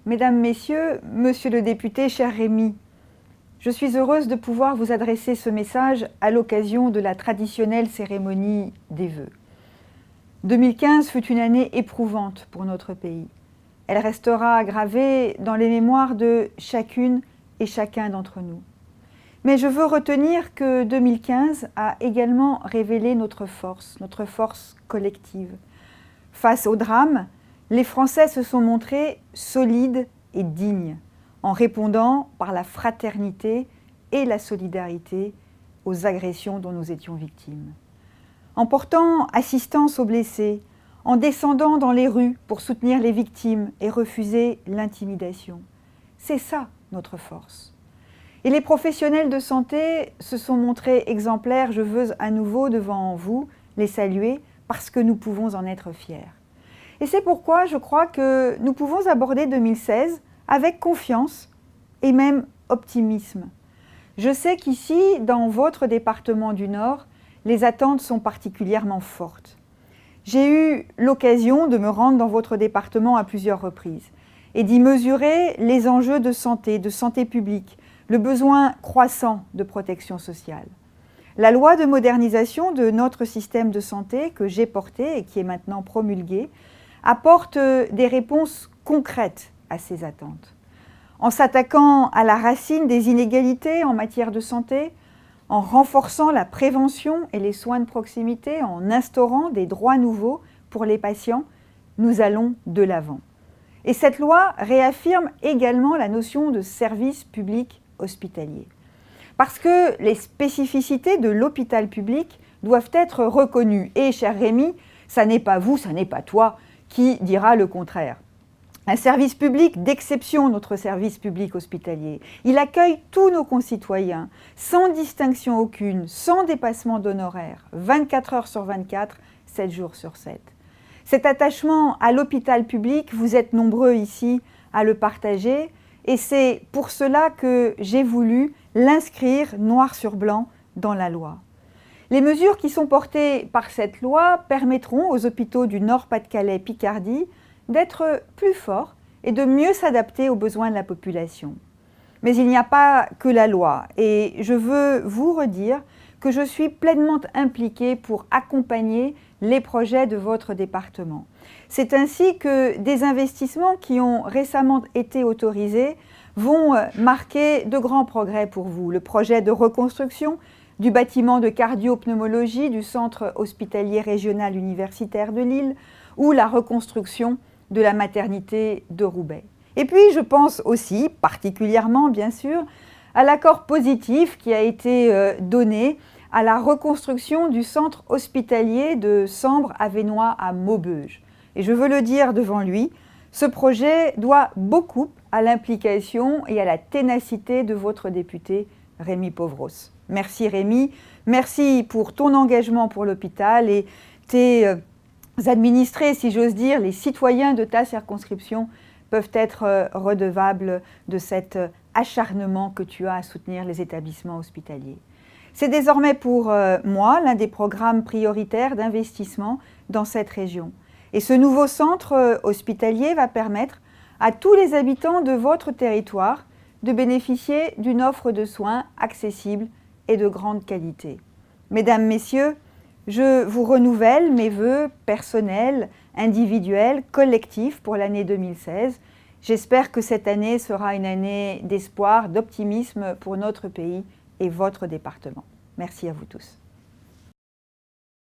Mesdames, Messieurs, Monsieur le député, cher Rémi, je suis heureuse de pouvoir vous adresser ce message à l'occasion de la traditionnelle cérémonie des vœux. 2015 fut une année éprouvante pour notre pays. Elle restera gravée dans les mémoires de chacune et chacun d'entre nous. Mais je veux retenir que 2015 a également révélé notre force collective. Face au drame, les Français se sont montrés solides et dignes, en répondant par la fraternité et la solidarité aux agressions dont nous étions victimes. En portant assistance aux blessés, en descendant dans les rues pour soutenir les victimes et refuser l'intimidation. C'est ça notre force. Et les professionnels de santé se sont montrés exemplaires. Je veux à nouveau devant vous les saluer parce que nous pouvons en être fiers. Et c'est pourquoi je crois que nous pouvons aborder 2016 avec confiance et même optimisme. Je sais qu'ici, dans votre département du Nord, les attentes sont particulièrement fortes. J'ai eu l'occasion de me rendre dans votre département à plusieurs reprises et d'y mesurer les enjeux de santé publique, le besoin croissant de protection sociale. La loi de modernisation de notre système de santé que j'ai portée et qui est maintenant promulguée apporte des réponses concrètes à ces attentes. En s'attaquant à la racine des inégalités en matière de santé, en renforçant la prévention et les soins de proximité, en instaurant des droits nouveaux pour les patients, nous allons de l'avant. Et cette loi réaffirme également la notion de service public hospitalier. Parce que les spécificités de l'hôpital public doivent être reconnues. Et, cher Rémi, ça n'est pas vous, ça n'est pas toi qui dira le contraire. Un service public d'exception, notre service public hospitalier. Il accueille tous nos concitoyens, sans distinction aucune, sans dépassement d'honoraires, 24 heures sur 24, 7 jours sur 7. Cet attachement à l'hôpital public, vous êtes nombreux ici à le partager, et c'est pour cela que j'ai voulu l'inscrire noir sur blanc dans la loi. Les mesures qui sont portées par cette loi permettront aux hôpitaux du Nord-Pas-de-Calais-Picardie d'être plus forts et de mieux s'adapter aux besoins de la population. Mais il n'y a pas que la loi et je veux vous redire que je suis pleinement impliquée pour accompagner les projets de votre département. C'est ainsi que des investissements qui ont récemment été autorisés vont marquer de grands progrès pour vous. Le projet de reconstruction du bâtiment de cardio-pneumologie du Centre hospitalier régional universitaire de Lille ou la reconstruction de la maternité de Roubaix. Et puis je pense aussi, particulièrement bien sûr, à l'accord positif qui a été donné à la reconstruction du centre hospitalier de Sambre-Avesnois à Maubeuge. Et je veux le dire devant lui, ce projet doit beaucoup à l'implication et à la ténacité de votre député Rémi Pauvros. Merci Rémi, merci pour ton engagement pour l'hôpital et tes administrés, si j'ose dire, les citoyens de ta circonscription peuvent être redevables de cet acharnement que tu as à soutenir les établissements hospitaliers. C'est désormais pour moi l'un des programmes prioritaires d'investissement dans cette région. Et ce nouveau centre hospitalier va permettre à tous les habitants de votre territoire de bénéficier d'une offre de soins accessible et de grande qualité. Mesdames, Messieurs, je vous renouvelle mes vœux personnels, individuels, collectifs pour l'année 2016. J'espère que cette année sera une année d'espoir, d'optimisme pour notre pays et votre département. Merci à vous tous.